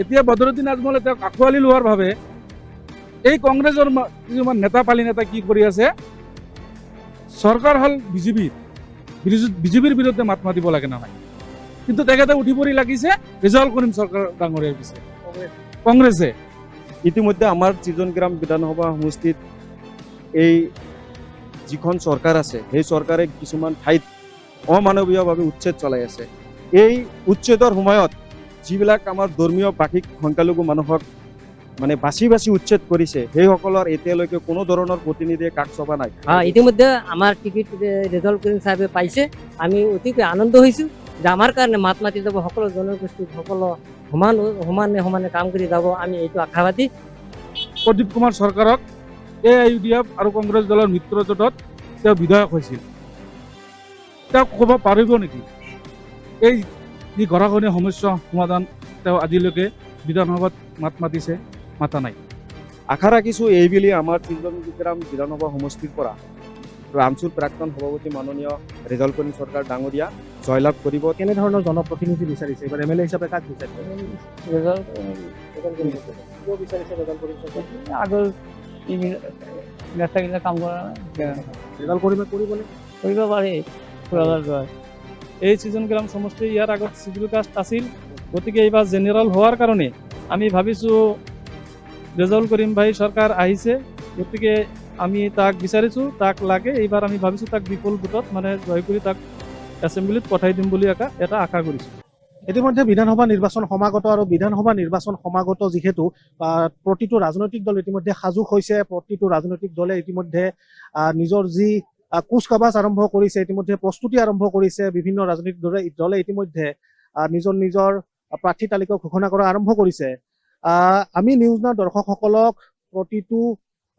এতিয়া বদৰুদ্দিন আজমলে তেওঁক আঁকোৱালি লোৱাৰ বাবে এই কংগ্ৰেছৰ কিছুমান নেতা পালি নেতা কি কৰি আছে, চৰকাৰ হ'ল বিজেপিৰ বিৰুদ্ধে মাত মাতিব লাগে না নাই, কিন্তু তেখেতে উঠি পৰি লাগিছে ৰিজাল্ট কৰিম চৰকাৰ ডাঙৰীয়াৰ পিছে কংগ্ৰেছে। ইতিমধ্যে আমাৰ চিজনগ্ৰাম বিধানসভা সমষ্টিত এই যিখন চৰকাৰ আছে সেই চৰকাৰে কিছুমান ঠাইত অমানৱীয়ভাৱে উচ্ছেদ চলাই আছে। এই উচ্ছেদৰ সময়ত যিবিলাক আমাৰ ধৰ্মীয় ভাষিক সংখ্যালঘু মানুহক মানে বাছি উচ্ছেদ কৰিছে, সেইসকলৰ এতিয়ালৈকে কোনো ধৰণৰ প্ৰতিনিধিয়ে কাষ চপা নাই। ইতিমধ্যে আমাৰ টিকিট ৰিজাল্ট কৰিম চাহেবে পাইছে। আমি অতিকৈ আনন্দ হৈছোঁ যে আমাৰ কাৰণে মাত মাতি যাব সকলো জনগোষ্ঠী, সকলো সমানে কাম কৰি যাব, আমি এইটো আশাবাদী। প্ৰদীপ কুমাৰ চৰকাৰক AIUDF আৰু কংগ্ৰেছ দলৰ মিত্ৰজোঁটত তেওঁ বিধায়ক হৈছিল, তেওঁ ক'ব পাৰিব নেকি এই যি গৰাখহনীয়া সমস্যা সমাধান তেওঁ আজিলৈকে বিধানসভাত মাত মাতিছে, মাতা নাই। আশা ৰাখিছোঁ এইবুলি আমাৰ চিজনগ্ৰাম বিধানসভা সমষ্টিৰ পৰা ৰামচুৰ প্ৰাক্তন সভাপতি মাননীয় ৰেজাল্ট কৰিম চৰকাৰ ডাঙৰীয়া জয়লাভ কৰিব। কেনেধৰণৰ জনপ্ৰতিনিধি বিচাৰিছে এইবাৰ MLA হিচাপে কাক বিচাৰিছে? আগৰ নেতাগিলা কাম কৰা ৰেজাল্ট কৰিবলৈ কৰিব পাৰি। এই চিজনগ্ৰাম সমষ্টি ইয়াৰ আগত চিভিল কাষ্ট আছিল, গতিকে এইবাৰ জেনেৰেল হোৱাৰ কাৰণে আমি ভাবিছোঁ ৰেজাল্ট কৰিম ভাই চৰকাৰ আহিছে, গতিকে আমি তাক বিচাৰিছোঁ, তাক লাগে। এইবাৰ আমি ভাবিছোঁ তাক বিপুল ভোটত মানে জয় কৰি তাক এছেম্বলিত পঠাই দিম বুলি এটা আশা কৰিছোঁ। ইতিমধ্যে বিধানসভা নিৰ্বাচন সমাগত আৰু বিধানসভা নিৰ্বাচন সমাগত যিহেতু প্ৰতিটো ৰাজনৈতিক দল ইতিমধ্যে সাজু হৈছে, প্ৰতিটো ৰাজনৈতিক দলে ইতিমধ্যে নিজৰ যি কুচকাৱাজ আৰম্ভ কৰিছে, ইতিমধ্যে প্ৰস্তুতি আৰম্ভ কৰিছে। বিভিন্ন ৰাজনৈতিক দলে ইতিমধ্যে নিজৰ প্ৰাৰ্থী তালিকা ঘোষণা কৰা আৰম্ভ কৰিছে। আমি নিউজ নাও দৰ্শকসকলক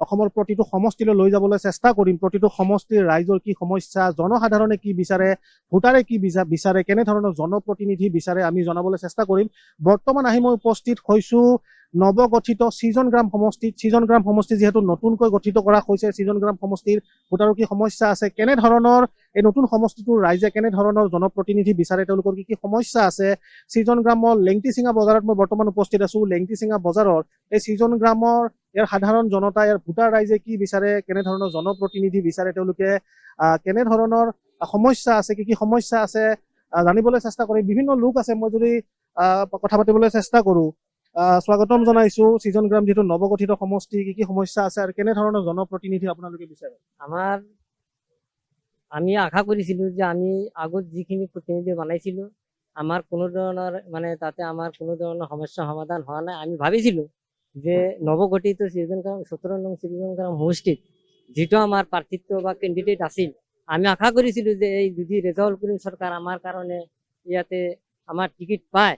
অসমৰ প্ৰতিটো সমষ্টিলৈ লৈ যাবলৈ চেষ্টা কৰিম। প্ৰতিটো সমষ্টিৰ ৰাইজৰ কি সমস্যা, জনসাধাৰণে কি বিচাৰে, ভোটাৰে কি বিচাৰে, কেনেধৰণৰ জনপ্ৰতিনিধি বিচাৰে আমি জনাবলৈ চেষ্টা কৰিম। বৰ্তমান আহি মই উপস্থিত হৈছোঁ নৱগঠিত চিজনগ্ৰাম সমষ্টিত। চিজনগ্ৰাম সমষ্টি যিহেতু নতুনকৈ গঠিত কৰা হৈছে, চিজনগ্ৰাম সমষ্টিৰ ভোটাৰৰ কি সমস্যা আছে, কেনেধৰণৰ এই নতুন সমষ্টিটোৰ ৰাইজে কেনেধৰণৰ জনপ্ৰতিনিধি বিচাৰে, তেওঁলোকৰ কি সমস্যা আছে। চিজনগ্ৰামৰ লেংটিচিঙা বজাৰত মই বৰ্তমান উপস্থিত আছোঁ। লেংটিচিঙা বজাৰৰ এই চিজনগ্ৰামৰ ইয়াৰ সাধাৰণ জনতা, ইয়াৰ ভোটাৰ ৰাইজে কি বিচাৰে, কেনেধৰণৰ জনপ্ৰতিনিধি বিচাৰে, তেওঁলোকে কেনেধৰণৰ সমস্যা আছে, কি সমস্যা আছে জানিবলৈ চেষ্টা কৰিম। বিভিন্ন লোক আছে, মই যদি কথা পাতিবলৈ চেষ্টা কৰোঁ। স্বাগতম জনাইছোঁ। চিজনগ্ৰাম যিহেতু নৱগঠিত সমষ্টি, কি সমস্যা আছে আৰু কেনেধৰণৰ জনপ্ৰতিনিধি আপোনালোকে বিচাৰে? আমি আশা কৰিছিলোঁ যে আমি আগত যিখিনি প্ৰতিনিধি বনাইছিলোঁ, আমাৰ কোনো ধৰণৰ মানে তাতে আমাৰ কোনো ধৰণৰ সমস্যা সমাধান হোৱা নাই। আমি ভাবিছিলোঁ যে নৱগঠিত চিজনগ্ৰাম 17 নং চিজনগ্ৰাম সমষ্টিত যিটো আমাৰ প্ৰাৰ্থিত্ব বা কেণ্ডিডেট আছিল, আমি আশা কৰিছিলোঁ যে এই যদি ৰেজাল্ট কৰিম চৰকাৰ আমাৰ কাৰণে ইয়াতে আমাৰ টিকিট পায়,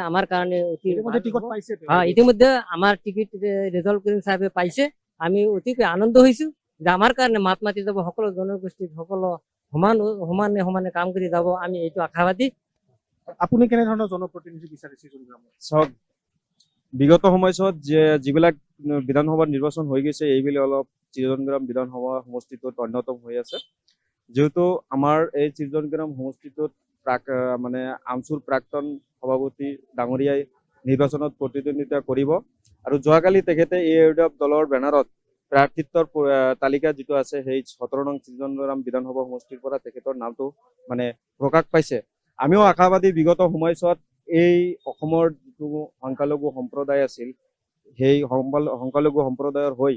আমাৰ কাৰণে ইতিমধ্যে আমাৰ টিকিট ৰেজাল্ট কৰিম চাহেবে পাইছে। আমি অতিকৈ আনন্দ হৈছোঁ যে আমাৰ কাৰণে মাত মাতি যাব সকলো জনগোষ্ঠী, সকলো সমানে কাম কৰি যাব, আমি এইটো আশাবাদী। আপুনি কেনেধৰণৰ জনপ্ৰতিনিধি বিচাৰিছে চিজনগ্ৰামত? চাওক, বিগত সময়ছোৱাত যিবিলাক বিধানসভা নিৰ্বাচন হৈ গৈছে, এইবিলাক অলপ চিজনগ্ৰাম বিধানসভা সমষ্টিটোত অন্যতম হৈ আছে। যিহেতু আমাৰ এই চিজনগ্ৰাম সমষ্টিটোত মানে আমচুৰ প্ৰাক্তন সভাপতি ডাঙৰীয়াই নিৰ্বাচনত প্ৰতিদ্বন্দ্বিতা কৰিব, আৰু যোৱাকালি তেখেতে AIUDF দলৰ বেনাৰত প্ৰাৰ্থিত্বৰ তালিকা যিটো আছে সেই 17 নং চিজনগ্ৰাম বিধানসভা সমষ্টিৰ পৰা তেখেতৰ নামটো মানে প্ৰকাশ পাইছে। আমিও আশাবাদী বিগত সময়ছোৱাত এই অসমৰ যিটো সংখ্যালঘু সম্প্ৰদায় আছিল, সেই সংখ্যালঘু সম্প্ৰদায়ৰ হৈ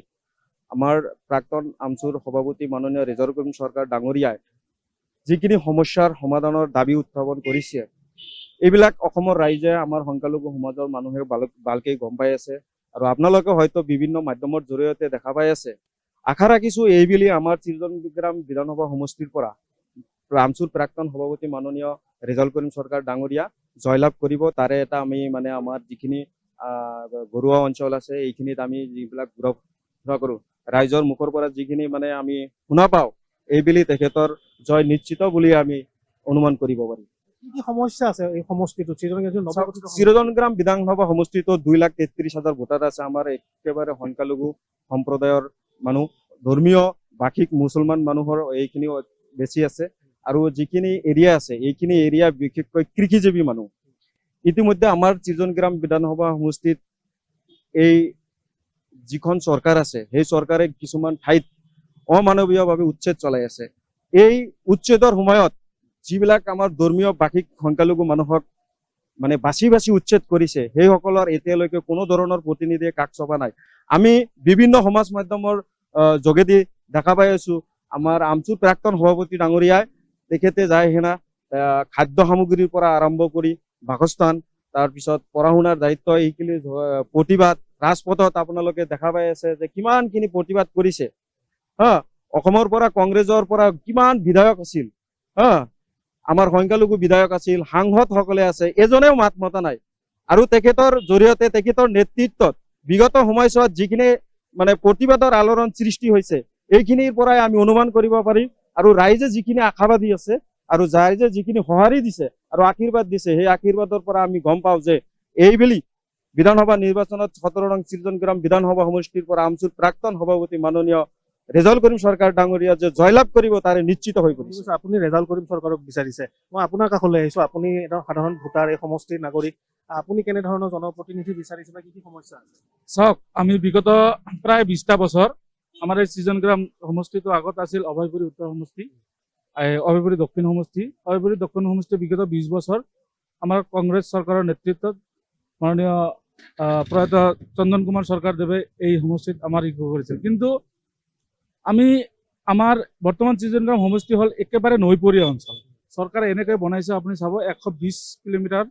আমাৰ প্ৰাক্তন আমচুৰ সভাপতি মাননীয় ৰেজাল্ট কৰিম চৰকাৰ ডাঙৰীয়াই যিখিনি সমস্যাৰ সমাধানৰ দাবী উত্থাপন কৰিছে, এইবিলাক অসমৰ ৰাইজে, আমাৰ সংখ্যালঘু সমাজৰ মানুহে ভালকৈ গম পাই আছে, আৰু আপোনালোকে হয়তো বিভিন্ন মাধ্যমৰ জৰিয়তে দেখা পাই আছে। আশা ৰাখিছোঁ এইবুলি আমাৰ চিজনগ্ৰাম বিধানসভা সমষ্টিৰ পৰা ৰামচুৰ প্ৰাক্তন সভাপতি মাননীয় ৰেজাল্ট কৰিম চৰকাৰ ডাঙৰীয়া জয়লাভ কৰিব। তাৰে এটা আমি মানে আমাৰ যিখিনি ঘৰুৱা অঞ্চল আছে, এইখিনিত আমি যিবিলাক ঘূৰা কৰোঁ, ৰাইজৰ মুখৰ পৰা যিখিনি মানে আমি শুনা পাওঁ, এইবুলি তেখেতৰ জয় নিশ্চিত বুলি আমি অনুমান কৰিব পাৰিম। কি সমস্যা আছে এই সমষ্টিটোত? চিজনগ্ৰাম বিধানসভা সমষ্টিটোত 2,33,000 ভোটাৰ আছে। আমাৰ একেবাৰে সংখ্যালঘু সম্প্ৰদায়ৰ মানুহ, ধৰ্মীয় ভাষিক মুছলমান মানুহৰ এইখিনি বেছি আছে, আৰু যিখিনি এৰিয়া আছে এইখিনি এৰিয়া বিশেষকৈ কৃষিজীৱী মানুহ। ইতিমধ্যে আমাৰ চিজনগ্ৰাম বিধানসভা সমষ্টিত এই যিখন চৰকাৰ আছে সেই চৰকাৰে কিছুমান ঠাইত অমানৱীয়ভাৱে উচ্ছেদ চলাই আছে। এই উচ্ছেদৰ সময়ত যিবিলাক আমাৰ ধৰ্মীয় ভাষিক সংখ্যালঘু মানুহক মানে বাছি বাছি উচ্ছেদ কৰিছে সেইসকলৰ এতিয়ালৈকে কোনো ধৰণৰ প্ৰতিনিধিয়ে কাষ চপা নাই। আমি বিভিন্ন সমাজ মাধ্যমৰ যোগেদি দেখা পাই আছো আমাৰ আমচুৰ প্ৰাক্তন সভাপতি ডাঙৰীয়াই তেখেতে যায় হেনা খাদ্য সামগ্ৰীৰ পৰা আৰম্ভ কৰি বাসস্থান তাৰপিছত পঢ়া শুনাৰ দায়িত্ব এইখিনি প্ৰতিবাদ ৰাজপথত আপোনালোকে দেখা পাই আছে যে কিমানখিনি প্ৰতিবাদ কৰিছে। অসমৰ পৰা কংগ্ৰেছৰ পৰা কিমান বিধায়ক আছিল, আমাৰ সংখ্যালঘু বিধায়ক আছিল, সাংসদসকলে আছে, এজনেও মাত মতা নাই। আৰু তেখেতৰ জৰিয়তে তেখেতৰ নেতৃত্বত বিগত সময়ছোৱাত যিখিনি মানে প্ৰতিবাদৰ আলোড়ন সৃষ্টি হৈছে এইখিনিৰ পৰাই আমি অনুমান কৰিব পাৰিম। আৰু ৰাইজে যিখিনি আশাবাদী আছে আৰু ৰাইজে যিখিনি সঁহাৰি দিছে আৰু আশীৰ্বাদ দিছে সেই আশীৰ্বাদৰ পৰা আমি গম পাওঁ যে এইবেলি বিধানসভা নিৰ্বাচনত 17 নং চিজনগ্ৰাম বিধানসভা সমষ্টিৰ পৰা আমচুৰ প্ৰাক্তন সভাপতি মাননীয় ৰেজাউল কৰিম চৰকাৰ ডাঙৰীয়া যে জয়লাভ কৰিব তাৰে নিশ্চিত হৈ পৰিছে। আপুনি ৰেজাউল কৰিম চৰকাৰক বিচাৰিছে, মই আপোনাৰ কাষলৈ আহিছো। আপুনি এজন সাধাৰণ ভোটাৰ, এই সমষ্টিৰ নাগৰিক, আপুনি কেনেধৰণৰ জনপ্ৰতিনিধি বিচাৰিছে বা কি কি সমস্যা আছে? চাওক, আমি বিগত প্ৰায় 20টা বছৰ আমাৰ এই চিজনগ্ৰাম সমষ্টিটো আগত আছিল অভয়পুৰী উত্তৰ সমষ্টি, অভয়পুৰী দক্ষিণ সমষ্টি। অভয়পুৰী দক্ষিণ সমষ্টি বিগত 20 বছৰ আমাৰ কংগ্ৰেছ চৰকাৰৰ নেতৃত্বত মাননীয় প্ৰয়াত চন্দন কুমাৰ চৰকাৰদেৱে এই সমষ্টিত আমাৰ কৰিছিল। কিন্তু আমাৰ বৰ্তমান চিজনগ্ৰাম সমষ্টি হ'ল একেবাৰে নৈপৰীয়া অঞ্চল। চৰকাৰে এনেকৈ বনাইছে, আপুনি চাব 120 কিলোমিটাৰ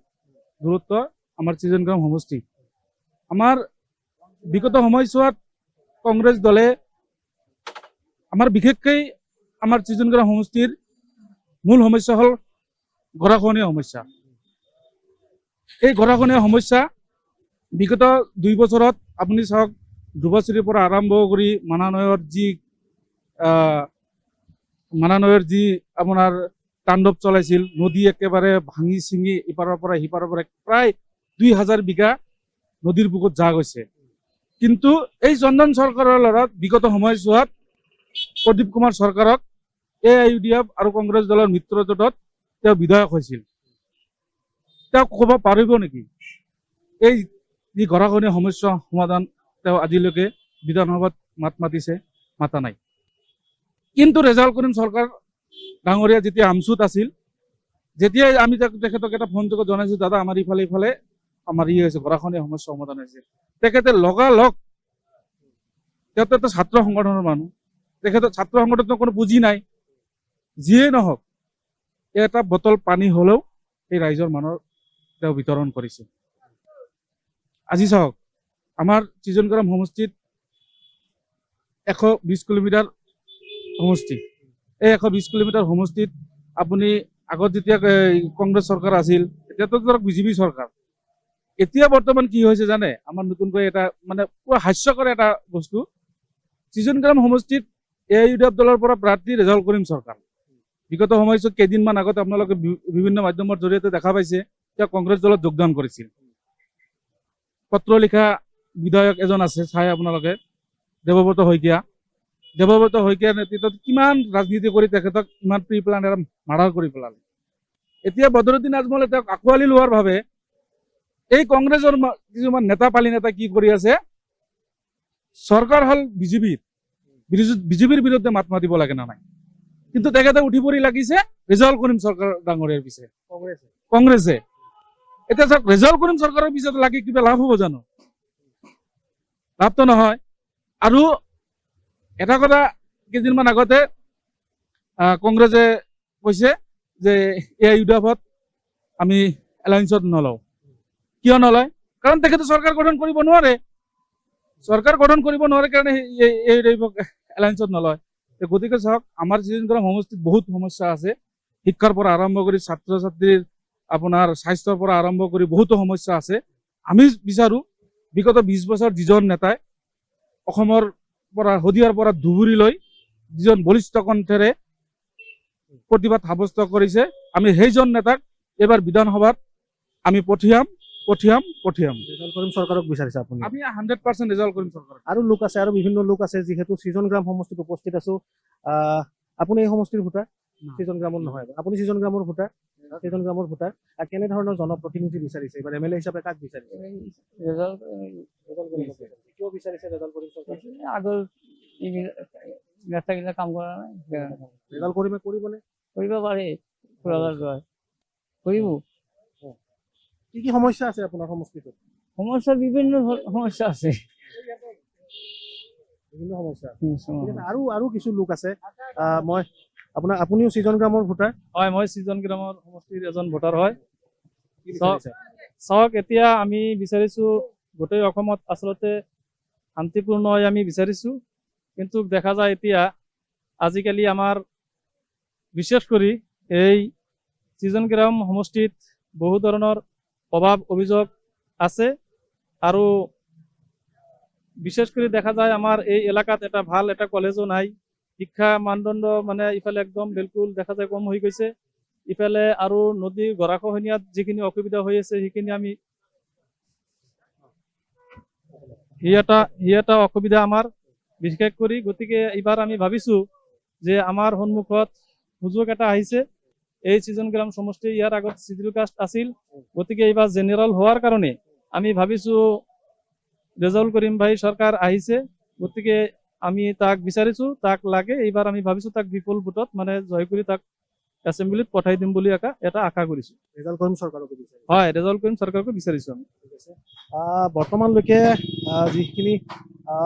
দূৰত্ব আমাৰ চিজনগ্ৰাম সমষ্টি। আমাৰ বিগত সময়ছোৱাত কংগ্ৰেছ দলে আমাৰ বিশেষকৈ আমাৰ চিজনগ্ৰাম সমষ্টিৰ মূল সমস্যা হ'ল গৰাখহনীয়া সমস্যা। এই গৰাখহনীয়া সমস্যা বিগত 2 বছৰত আপুনি চাওক, দুবছৰীৰ পৰা আৰম্ভ কৰি মানানৈৰ যি আপোনাৰ তাণ্ডৱ চলাইছিল, নদী একেবাৰে ভাঙি চিঙি ইপাৰৰ পৰা সিপাৰৰ পৰা প্ৰায় 2000 বিঘা নদীৰ বুকুত যা গৈছে। কিন্তু এই চন্দন চৰকাৰৰ লগত বিগত সময়ছোৱাত প্ৰদীপ কুমাৰ চৰকাৰক AIUDF আৰু কংগ্ৰেছ দলৰ মিত্ৰজোঁটত তেওঁ বিধায়ক হৈছিল। তেওঁ ক'ব পাৰিব নেকি এই যি গৰাখহনীয়া সমস্যা সমাধান তেওঁ আজিলৈকে বিধানসভাত মাত মাতিছে? মাতা নাই। কিন্তু ৰেজাউল কৰিম চৰকাৰ ডাঙৰীয়া যেতিয়া আমচুত আছিল, যেতিয়াই আমি তেখেতক এটা ফোন যোগত জনাইছো, দাদা আমাৰ ইফালে আমাৰ হৈছে গৰাখহনীয়া সমস্যা সমাধান হৈছে, তেখেতে লগালগ, তেওঁতো এটা ছাত্ৰ সংগঠনৰ মানুহ, তেখেতৰ ছাত্ৰ সংগঠনৰ কোনো পুঁজি নাই, যিয়ে নহওক এটা বটল পানী হলেও এই ৰাইজৰ মানুহৰ তেওঁ বিতৰণ কৰিছে। আজি চাওক, আমাৰ চিজনগ্ৰাম সমষ্টিত 120 কিলোমিটাৰ সমষ্টি। এই 120 কিলোমিটাৰ সমষ্টিত আপুনি আগত যেতিয়া কংগ্ৰেছ চৰকাৰ আছিল, এতিয়াতো ধৰক বিজেপি চৰকাৰ, এতিয়া বৰ্তমান কি হৈছে জানে? আমাৰ নতুনকৈ এটা মানে পুৰা হাস্যকৰ এটা বস্তু, চিজনগ্ৰাম সমষ্টিত AIUDF দলৰ পৰা প্ৰাৰ্থী ৰেজাউল কৰিম চৰকাৰ। বিগত সময়ছোৱাত কেইদিনমান আগতে আপোনালোকে বিভিন্ন মাধ্যমৰ জৰিয়তে দেখা পাইছে তেওঁ কংগ্ৰেছ দলত যোগদান কৰিছিল। পত্ৰ লিখা বিধায়ক এজন আছে, চাই আপোনালোকে, দেৱব্ৰত শইকীয়াৰ নেতৃত্বত কিমান ৰাজনীতি কৰি তেখেতক ইমান প্ৰি প্লান এটা মাৰ্ডাৰ কৰি পেলালে। এতিয়া বদৰুদ্দিন আজমলে তেওঁক আঁকোৱালি লোৱাৰ বাবে এই কংগ্ৰেছৰ কিছুমান নেতা পালি নেতা কি কৰি আছে, চৰকাৰ হ'ল বিজেপিৰ বিৰুদ্ধে মাত মাতিব লাগে না নাই, কিন্তু তেখেতে উঠি পৰি লাগিছে ৰেজাউল কৰিম চৰকাৰ ডাঙৰীয়াৰ পিছে, কংগ্ৰেছে। এতিয়া চাওক, ৰেজাউল কৰিম চৰকাৰৰ পিছত লাগি কিবা লাভ হ'ব জানো? লাভটো নহয়। আৰু এটা কথা, কেইদিনমান আগতে কংগ্ৰেছে কৈছে যে AIUDFত আমি এলায়েন্সত নলওঁ। কিয় নলয়? কাৰণ তেখেতে চৰকাৰ গঠন কৰিব নোৱাৰে। চৰকাৰ গঠন কৰিব নোৱাৰে কাৰণে এলায়েন্সত নলয়। গতিকে চাওক, আমাৰ চিজনগ্ৰাম সমষ্টিত বহুত সমস্যা আছে, শিক্ষাৰ পৰা আৰম্ভ কৰি ছাত্ৰ ছাত্ৰীৰ আপোনাৰ স্বাস্থ্যৰ পৰা আৰম্ভ কৰি বহুতো সমস্যা আছে। আমি বিচাৰো বিগত 20 বছৰ যিজন নেতাই অসমৰ পৰা শদিয়াৰ পৰা ধুবুৰীলৈ যিজন বলিষ্ঠ কণ্ঠেৰে প্ৰতিবাদ সাব্যস্ত কৰিছে, আমি সেইজন নেতাক এইবাৰ বিধানসভাত আমি পঠিয়াম। ৰেজাউল কৰিম চৰকাৰক বিচাৰিছে আপুনি? আমি 100% ৰেজাউল কৰিম চৰকাৰক। আৰু লোক আছে, আৰু বিভিন্ন লোক আছে, যিহেতু চিজনগ্ৰাম সমষ্টিত উপস্থিত আছো। আপুনি এই সমষ্টিৰ ভোটাৰ? সৃজন গ্ৰামৰ নহয় আপুনি সৃজন গ্ৰামৰ ভোটাৰ সৃজন গ্ৰামৰ ভোটাৰ কেনেধৰণৰ জনপ্ৰতিনিধি বিচাৰিছে এইবাৰ MLA হিচাপে কাক বিচাৰিছে ৰেজাল্ট কৰিম বিচাৰিছে। কিয় বিচাৰিছে ৰেজাল্ট কৰিম চৰকাৰ আগৰ নেতাগিলা কাম কৰা নাই ৰেজাল্ট কৰিমে কৰিবনে কৰিব পাৰে কোৰালাৰ জয় কৰিব কি কি সমস্যা আছে আপোনাৰ সমষ্টিটোত সমস্যা বিভিন্ন সমস্যা আছে বিভিন্ন সমস্যা আছে। ঠিক আছে, আৰু কিছু লোক আছে মই আপুনিও সৃজন গ্ৰামৰ ভোটাৰ হয় মই সৃজন গ্ৰামৰ সমষ্টিৰ এজন ভোটাৰ হয় কি বিচাৰিছে চাওক এতিয়া আমি বিচাৰিছো গোটেই অসমত আচলতে শান্তিপূৰ্ণ হৈ আমি বিচাৰিছো কিন্তু দেখা যায় এতিয়া আজিকালি আমাৰ বিশেষ কৰি এই সৃজন গ্ৰাম সমষ্টিত বহু ধৰণৰ অভাৱ অভিযোগ আছে আৰু বিশেষ করে দেখা যায় আমার এই এলাকাত এটা ভাল এটা কলেজও নাই শিক্ষা মানদণ্ড মানে ইফালে একদম বিলকুল দেখা যায় কম হৈ গৈছে ইফালে আৰু নদী গৰাখহনীয়াত যিখিনি অসুবিধা হৈ আছে সেইখিনি আমি হি এটা অসুবিধা আমাৰ বিশেষ কৰি গতিকে এইবাৰ আমি ভাবিছো যে আমাৰ সন্মুখত সুযোগ এটা আহিছে এই সৃজন গ্ৰাম সমষ্টি ইয়াৰ আগত শিডিউল কাষ্ট আছিল গতিকে এইবাৰ জেনেৰেল হোৱাৰ কাৰণে আমি ভাবিছো ৰেজাউল কৰিম ভাই সৰকাৰ আহিছে গতিকে আমি তাক বিচাৰিছো তাক লাগে এইবাৰ আমি ভাবিছো তাক বিপুল ভোটত মানে জয় কৰি তাক এসেম্বলিত পঠাই দিম বুলি এটা আশা কৰিছো ৰেজাল্ট কৰিম চৰকাৰক বিচাৰিছে হয় ৰেজাউল কৰিম সৰকাৰকে বিচাৰিছো আমি ঠিক আছে বৰ্তমানলৈকে যিখিনি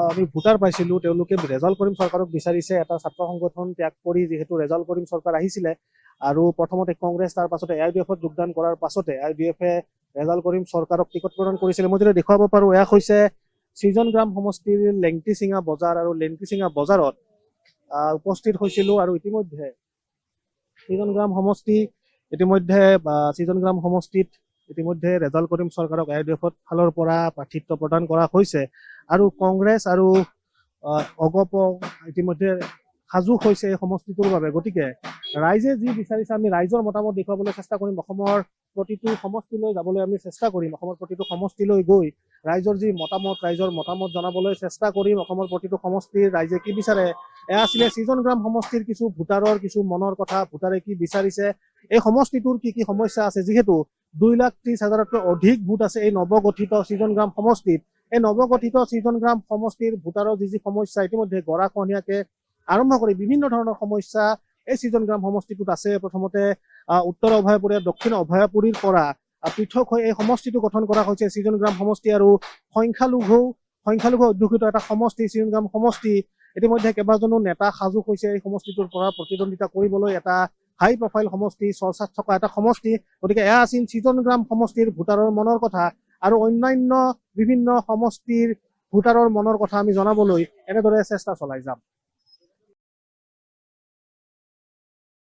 আমি ভোটাৰ পাইছিলো তেওঁলোকে ৰেজাল্ট কৰিম চৰকাৰক বিচাৰিছে এটা ছাত্ৰ সংগঠন ত্যাগ কৰি যিহেতু ৰেজাল্ট কৰিম চৰকাৰ আহিছিলে আৰু প্ৰথমতে কংগ্ৰেছ তাৰ পাছতে AIUDF যোগদান কৰাৰ পাছতে AIUDF ৰেজাল্ট কৰিম চৰকাৰক টিকট প্ৰদান কৰিছিলে মই যদি দেখুৱাব পাৰো এয়া হৈছে সৃজন গ্ৰাম সমষ্টিৰ লেংটিচিঙা বজাৰ আৰু লেংটিচিঙা বজাৰত উপস্থিত হৈছিলো আৰু ইতিমধ্যে সৃজন গ্ৰাম সমষ্টি সৃজন গ্ৰাম সমষ্টিত ইতিমধ্যে ৰেজাল্ট কৰিম চৰকাৰক AIUDF ফালৰ পৰা প্ৰাৰ্থিত্ব প্ৰদান কৰা হৈছে আৰু কংগ্ৰেছ আৰু অগপ ইতিমধ্যে সাজু হৈছে এই সমষ্টিটোৰ বাবে গতিকে ৰাইজে যি বিচাৰিছে আমি ৰাইজৰ মতামত দেখুৱাবলৈ চেষ্টা কৰিম অসমৰ প্ৰতিটো সমষ্টিলৈ যাবলৈ আমি চেষ্টা কৰিম অসমৰ প্ৰতিটো সমষ্টিলৈ গৈ ৰাইজৰ যি মতামত ৰাইজৰ মতামত জনাবলৈ চেষ্টা কৰিম অসমৰ প্ৰতিটো সমষ্টিৰ ৰাইজে কি বিচাৰে এয়া আছিলে সৃজন গ্ৰাম সমষ্টিৰ কিছু ভোটাৰৰ কিছু মনৰ কথা ভোটাৰে কি বিচাৰিছে এই সমষ্টিটোৰ কি কি সমস্যা আছে যিহেতু 2,30,000তকৈ অধিক ভোট আছে এই নৱগঠিত সৃজন গ্ৰাম সমষ্টিত এই নৱগঠিত সৃজন গ্ৰাম সমষ্টিৰ ভোটাৰৰ যি সমস্যা ইতিমধ্যে গৰাখহনীয়াকে আৰম্ভ কৰি বিভিন্ন ধৰণৰ সমস্যা এই সৃজন গ্ৰাম সমষ্টিটোত আছে প্ৰথমতে উত্তৰ অভয়াপুৰী দক্ষিণ অভয়াপুৰীৰ পৰা পৃথক হৈ এই সমষ্টিটো গঠন কৰা হৈছে সৃজন গ্ৰাম সমষ্টি আৰু সংখ্যালঘু অধ্যুষিত এটা সমষ্টি সৃজন গ্ৰাম সমষ্টি ইতিমধ্যে কেইবাজনো নেতা সাজু হৈছে এই সমষ্টিটোৰ পৰা প্ৰতিদ্বন্দ্বিতা কৰিবলৈ এটা হাই প্ৰফাইল সমষ্টি চৰ্চাত থকা এটা সমষ্টি গতিকে এয়া আছিল সৃজন গ্ৰাম সমষ্টিৰ ভোটাৰৰ মনৰ কথা আৰু অন্যান্য বিভিন্ন সমষ্টিৰ ভোটাৰৰ মনৰ কথা আমি জনাবলৈ এনেদৰে চেষ্টা চলাই যাম